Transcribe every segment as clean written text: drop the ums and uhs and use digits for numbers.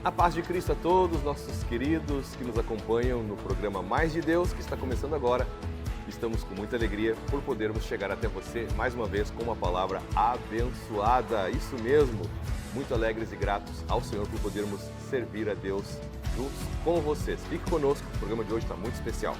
A paz de Cristo a todos nossos queridos que nos acompanham no programa Mais de Deus, que está começando agora. Estamos com muita alegria por podermos chegar até você mais uma vez com uma palavra abençoada. Isso mesmo, muito alegres e gratos ao Senhor por podermos servir a Deus juntos com vocês. Fique conosco, o programa de hoje está muito especial.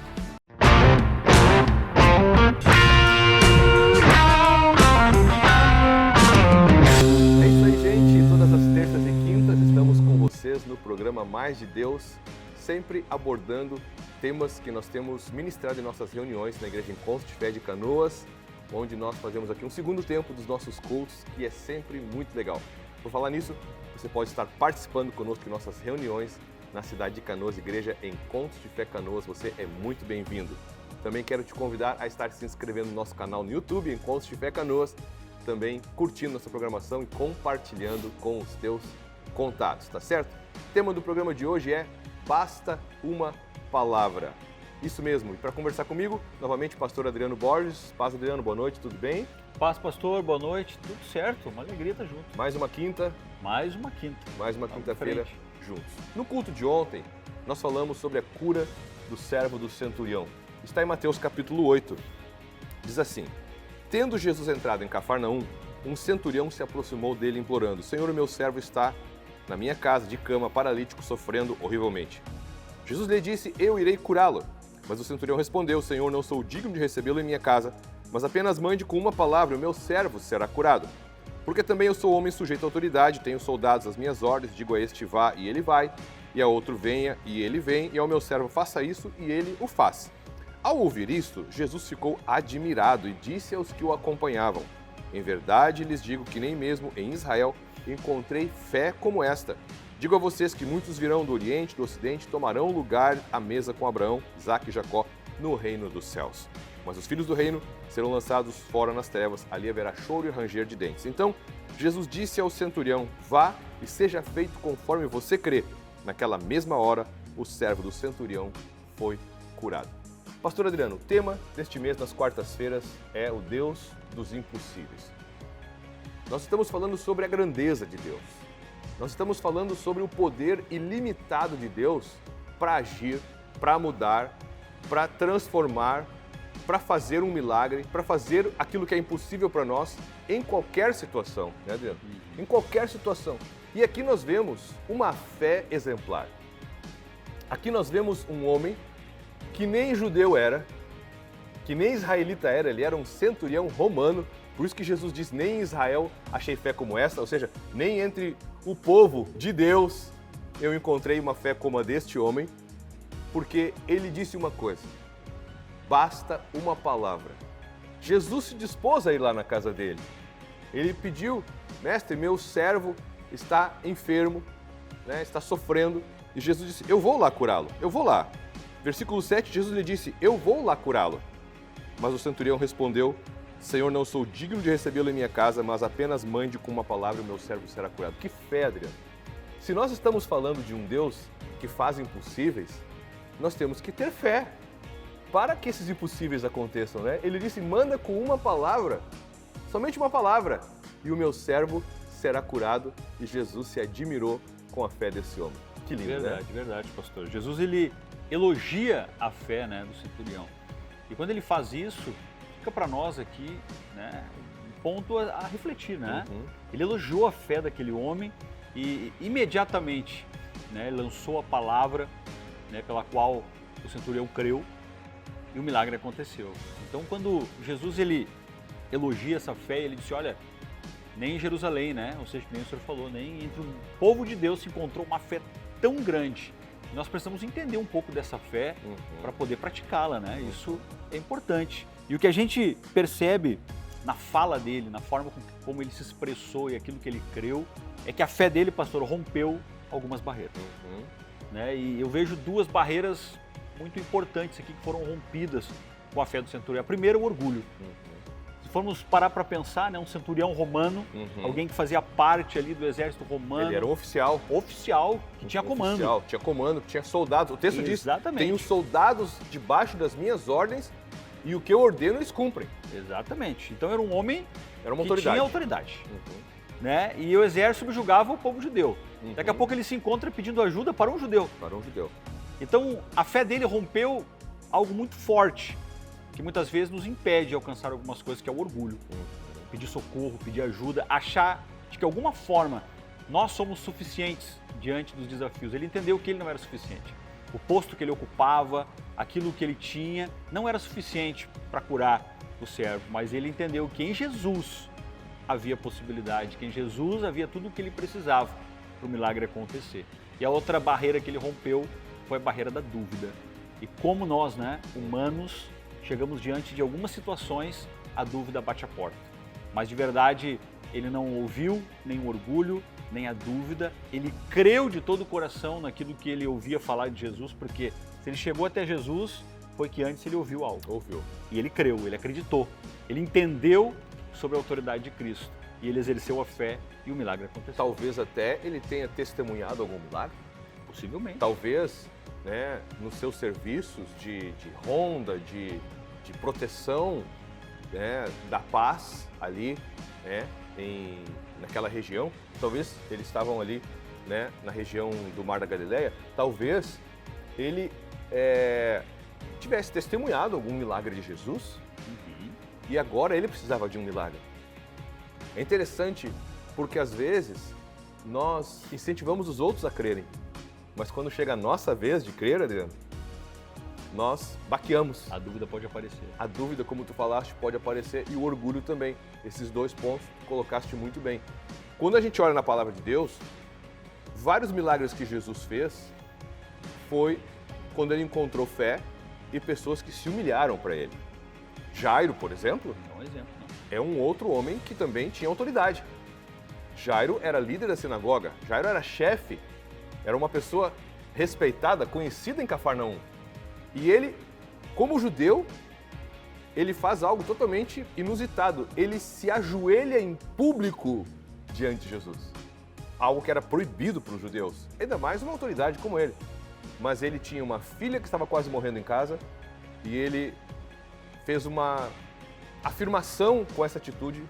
É isso aí, gente. Todas as terças e quintas estamos com vocês no programa Mais de Deus, sempre abordando temas que nós temos ministrado em nossas reuniões na Igreja Encontro de Fé de Canoas, onde nós fazemos aqui um segundo tempo dos nossos cultos, que é sempre muito legal. Por falar nisso, você pode estar participando conosco em nossas reuniões na cidade de Canoas, Igreja Encontro de Fé Canoas. Você é muito bem-vindo. Também quero te convidar a estar se inscrevendo no nosso canal no YouTube, Encontro de Fé Canoas, também curtindo nossa programação e compartilhando com os teus contatos, tá certo? O tema do programa de hoje é Basta uma Palavra. Isso mesmo, e para conversar comigo, novamente, pastor Adriano Borges. Paz, Adriano, boa noite, tudo bem? Paz, pastor, boa noite, tudo certo, uma alegria estar junto. Mais uma quinta. Mais uma Quinta-feira juntos. No culto de ontem, nós falamos sobre a cura do servo do centurião. Está em Mateus capítulo 8. Diz assim: Tendo Jesus entrado em Cafarnaum, um centurião se aproximou dele implorando: Senhor, o meu servo está na minha casa, de cama, paralítico, sofrendo horrivelmente. Jesus lhe disse: Eu irei curá-lo. Mas o centurião respondeu: Senhor, não sou digno de recebê-lo em minha casa, mas apenas mande com uma palavra, e o meu servo será curado. Porque também eu sou homem sujeito à autoridade, tenho soldados às minhas ordens, digo a este vá e ele vai, e a outro venha e ele vem, e ao meu servo faça isso e ele o faz. Ao ouvir isto, Jesus ficou admirado e disse aos que o acompanhavam: Em verdade lhes digo que nem mesmo em Israel encontrei fé como esta. Digo a vocês que muitos virão do Oriente e do Ocidente e tomarão lugar à mesa com Abraão, Isaque e Jacó no reino dos céus. Mas os filhos do reino serão lançados fora nas trevas, ali haverá choro e ranger de dentes. Então Jesus disse ao centurião: Vá e seja feito conforme você crê. Naquela mesma hora, o servo do centurião foi curado. Pastor Adriano, o tema deste mês, nas quartas-feiras, é o Deus dos impossíveis. Nós estamos falando sobre a grandeza de Deus. Nós estamos falando sobre o poder ilimitado de Deus para agir, para mudar, para transformar, para fazer um milagre, para fazer aquilo que é impossível para nós em qualquer situação, né, Adriano? Em qualquer situação. E aqui nós vemos uma fé exemplar. Aqui nós vemos um homem que nem judeu era, que nem israelita era, ele era um centurião romano. Por isso que Jesus diz: nem em Israel achei fé como essa, ou seja, nem entre o povo de Deus eu encontrei uma fé como a deste homem, porque ele disse uma coisa: basta uma palavra. Jesus se dispôs a ir lá na casa dele. Ele pediu: mestre, meu servo está enfermo, né, está sofrendo, e Jesus disse: eu vou lá curá-lo, eu vou lá. Versículo 7, Jesus lhe disse: eu vou lá curá-lo. Mas o centurião respondeu: Senhor, não sou digno de recebê-lo em minha casa, mas apenas mande com uma palavra e o meu servo será curado. Que fé, Adriano! Se nós estamos falando de um Deus que faz impossíveis, nós temos que ter fé para que esses impossíveis aconteçam, né? Ele disse: manda com uma palavra, somente uma palavra, e o meu servo será curado. E Jesus se admirou com a fé desse homem. Que lindo, verdade, né? Verdade, pastor. Jesus, ele elogia a fé, né, do centurião. E quando ele faz isso, fica para nós aqui, né, um ponto a refletir, né? Ele elogiou a fé daquele homem e imediatamente, né, lançou a palavra, né, pela qual o centurião creu, e o milagre aconteceu. Então, quando Jesus ele elogia essa fé, ele disse: olha, nem em Jerusalém, né? Ou seja, nem o senhor falou, nem entre o povo de Deus se encontrou uma fé tão grande. Nós precisamos entender um pouco dessa fé para poder praticá-la, né? Isso é importante. E o que a gente percebe na fala dele, na forma como ele se expressou e aquilo que ele creu, é que a fé dele, pastor, rompeu algumas barreiras. Né? E eu vejo duas barreiras muito importantes aqui que foram rompidas com a fé do centurião. A primeira, o orgulho. Se formos parar para pensar, né, um centurião romano, alguém que fazia parte ali do exército romano. Ele era um oficial. Oficial, que tinha comando. Oficial, tinha comando, tinha soldados. O texto diz: tenho soldados debaixo das minhas ordens e o que eu ordeno eles cumprem. Exatamente. Então era um homem Era uma que autoridade. tinha autoridade. né? E o exército subjugava o povo judeu. Uhum. Daqui a pouco ele se encontra pedindo ajuda para um judeu. Para um judeu. Então, a fé dele rompeu algo muito forte, que muitas vezes nos impede de alcançar algumas coisas, que é o orgulho. Pedir socorro, pedir ajuda, achar de que de alguma forma nós somos suficientes diante dos desafios. Ele entendeu que ele não era suficiente. O posto que ele ocupava, aquilo que ele tinha, não era suficiente para curar o servo, mas ele entendeu que em Jesus havia possibilidade, que em Jesus havia tudo o que ele precisava para o milagre acontecer. E a outra barreira que ele rompeu foi a barreira da dúvida. E como nós, né, humanos, chegamos diante de algumas situações, a dúvida bate a porta. Mas de verdade, ele não ouviu nem o orgulho, nem a dúvida. Ele creu de todo o coração naquilo que ele ouvia falar de Jesus, porque se ele chegou até Jesus, foi que antes ele ouviu algo. Ouviu. E ele creu, ele acreditou. Ele entendeu sobre a autoridade de Cristo. E ele exerceu a fé e o milagre aconteceu. Talvez até ele tenha testemunhado algum milagre. Possivelmente. Talvez, né, nos seus serviços de ronda, de proteção, né, da paz ali, né, naquela região. Talvez eles estavam ali, né, na região do Mar da Galileia. Talvez ele tivesse testemunhado algum milagre de Jesus. E agora ele precisava de um milagre. É interessante porque às vezes nós incentivamos os outros a crerem. Mas quando chega a nossa vez de crer, Adriano, nós baqueamos. A dúvida pode aparecer. A dúvida, como tu falaste, pode aparecer, e o orgulho também. Esses dois pontos tu colocaste muito bem. Quando a gente olha na palavra de Deus, vários milagres que Jesus fez foi quando ele encontrou fé e pessoas que se humilharam para ele. Jairo, por exemplo, É um exemplo, não? é um outro homem que também tinha autoridade. Jairo era líder da sinagoga, Jairo era chefe, era uma pessoa respeitada, conhecida em Cafarnaum. E ele, como judeu, ele faz algo totalmente inusitado. Ele se ajoelha em público diante de Jesus. Algo que era proibido para os judeus, ainda mais uma autoridade como ele. Mas ele tinha uma filha que estava quase morrendo em casa e ele fez uma afirmação com essa atitude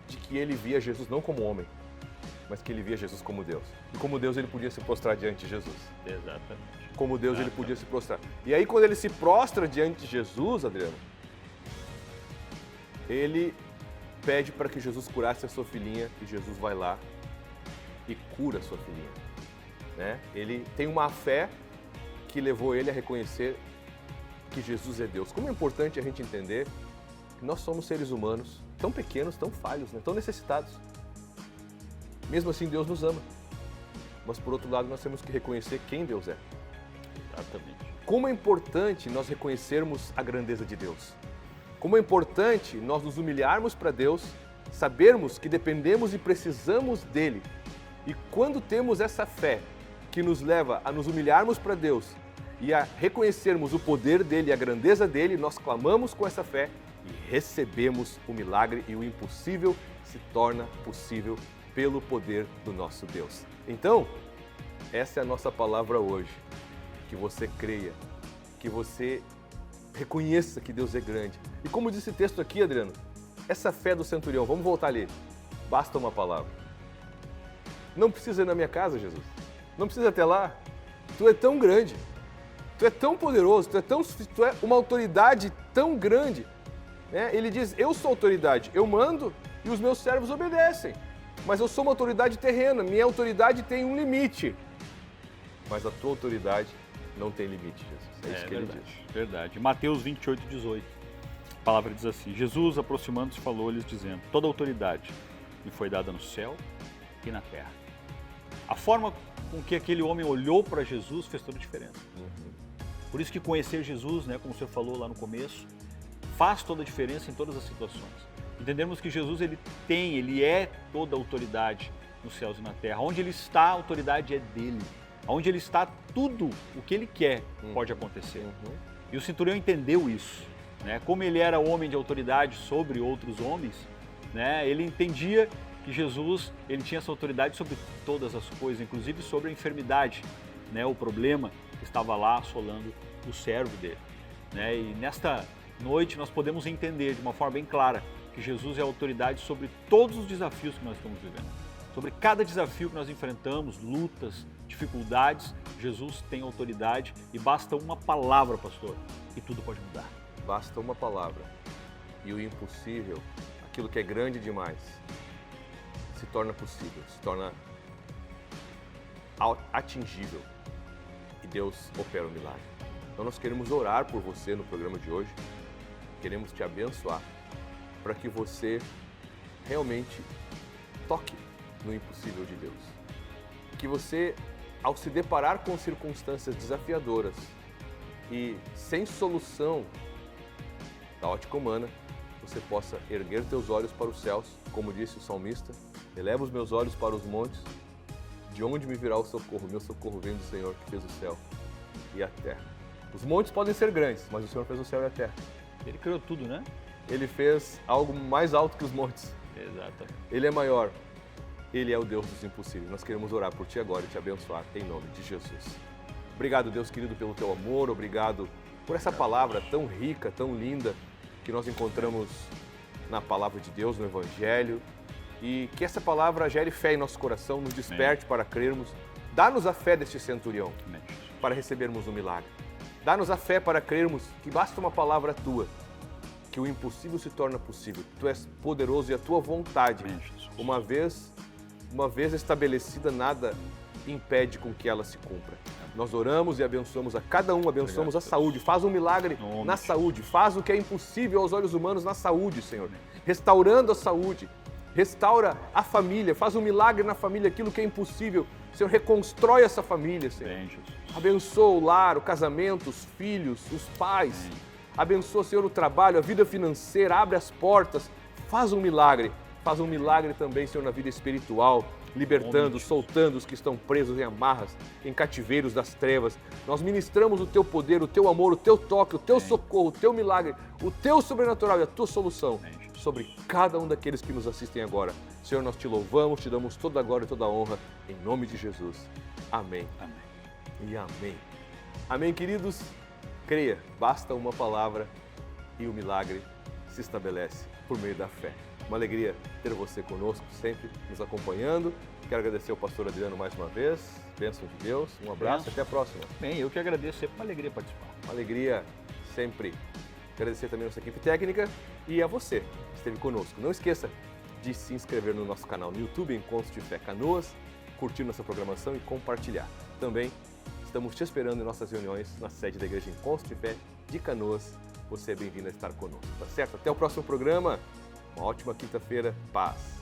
de que ele via Jesus não como homem, mas que ele via Jesus como Deus. E como Deus ele podia se prostrar diante de Jesus. Exatamente. Como Deus ele podia se prostrar. E aí quando ele se prostra diante de Jesus, Adriano, ele pede para que Jesus curasse a sua filhinha e Jesus vai lá e cura a sua filhinha. Né? Ele tem uma fé que levou ele a reconhecer que Jesus é Deus. Como é importante a gente entender que nós somos seres humanos tão pequenos, tão falhos, né? Tão necessitados. Mesmo assim, Deus nos ama. Mas, por outro lado, nós temos que reconhecer quem Deus é. Exatamente. Como é importante nós reconhecermos a grandeza de Deus. Como é importante nós nos humilharmos para Deus, sabermos que dependemos e precisamos dEle. E quando temos essa fé que nos leva a nos humilharmos para Deus e a reconhecermos o poder dEle e a grandeza dEle, nós clamamos com essa fé e recebemos o milagre e o impossível se torna possível pelo poder do nosso Deus. Então, essa é a nossa palavra hoje. Que você creia, que você reconheça que Deus é grande. E como disse o texto aqui, Adriano, essa fé do centurião, vamos voltar ali, basta uma palavra. Não precisa ir na minha casa, Jesus. Não precisa até lá. Tu é tão grande, tu é tão poderoso, tu é uma autoridade tão grande. Né? Ele diz, eu sou autoridade, eu mando e os meus servos obedecem. Mas eu sou uma autoridade terrena, minha autoridade tem um limite. Mas a tua autoridade não tem limite, Jesus. É isso que ele diz. Verdade. Mateus 28, 18. A palavra diz assim, Jesus aproximando-se falou-lhes dizendo, toda autoridade me foi dada no céu e na terra. A forma com que aquele homem olhou para Jesus fez toda a diferença. Por isso que conhecer Jesus, né, como o senhor falou lá no começo, faz toda a diferença em todas as situações. Entendermos que Jesus ele é toda a autoridade nos céus e na terra. Onde ele está, a autoridade é dele. Onde ele está, tudo o que ele quer pode acontecer. E o centurião entendeu isso. Né? Como ele era homem de autoridade sobre outros homens, né? Ele entendia que Jesus ele tinha essa autoridade sobre todas as coisas, inclusive sobre a enfermidade, né? O problema que estava lá assolando o servo dele. Né? E nesta noite nós podemos entender de uma forma bem clara que Jesus é a autoridade sobre todos os desafios que nós estamos vivendo. Sobre cada desafio que nós enfrentamos, lutas, dificuldades, Jesus tem autoridade e basta uma palavra, pastor, e tudo pode mudar. Basta uma palavra e o impossível, aquilo que é grande demais, se torna possível, se torna atingível e Deus opera o milagre. Então nós queremos orar por você no programa de hoje, queremos te abençoar para que você realmente toque no impossível de Deus. Que você, ao se deparar com circunstâncias desafiadoras e sem solução da ótica humana, você possa erguer teus olhos para os céus, como disse o salmista, eleva os meus olhos para os montes, de onde me virá o socorro? Meu socorro vem do Senhor que fez o céu e a terra. Os montes podem ser grandes, mas o Senhor fez o céu e a terra. Ele criou tudo, né? Ele fez algo mais alto que os montes. Exatamente. Ele é maior. Ele é o Deus dos impossíveis. Nós queremos orar por ti agora e te abençoar em nome de Jesus. Obrigado, Deus querido, pelo teu amor. Obrigado por essa palavra tão rica, tão linda, que nós encontramos na palavra de Deus, no Evangelho. E que essa palavra gere fé em nosso coração, nos desperte para crermos. Dá-nos a fé deste centurião para recebermos um milagre. Dá-nos a fé para crermos que basta uma palavra tua, que o impossível se torna possível. Tu és poderoso e a tua vontade, uma vez estabelecida, nada impede com que ela se cumpra. Nós oramos e abençoamos a cada um, abençoamos a saúde. Faz um milagre na saúde, faz o que é impossível aos olhos humanos na saúde, Senhor. Restaurando a saúde, restaura a família, faz um milagre na família, aquilo que é impossível. Senhor, reconstrói essa família, Senhor. Abençoa o lar, o casamento, os filhos, os pais. Abençoa, Senhor, o trabalho, a vida financeira, abre as portas, faz um milagre. Faz um milagre também, Senhor, na vida espiritual, libertando, soltando os que estão presos em amarras, em cativeiros das trevas. Nós ministramos o teu poder, o teu amor, o teu toque, o teu socorro, o teu milagre, o teu sobrenatural e a tua solução sobre cada um daqueles que nos assistem agora. Senhor, nós te louvamos, te damos toda a glória e toda a honra, em nome de Jesus. Amém. Amém. E amém. Amém, queridos? Creia, basta uma palavra e o milagre se estabelece por meio da fé. Uma alegria ter você conosco, sempre nos acompanhando. Quero agradecer ao pastor Adriano mais uma vez. Bênção de Deus. Um abraço e até a próxima. Bem, eu que agradeço, sempre uma alegria participar. Uma alegria sempre. Agradecer também a nossa equipe técnica e a você que esteve conosco. Não esqueça de se inscrever no nosso canal no YouTube, Encontros de Fé Canoas, curtir nossa programação e compartilhar. Também estamos te esperando em nossas reuniões na sede da Igreja Encontros de Fé de Canoas. Você é bem-vindo a estar conosco, tá certo? Até o próximo programa. Uma ótima quinta-feira. Paz.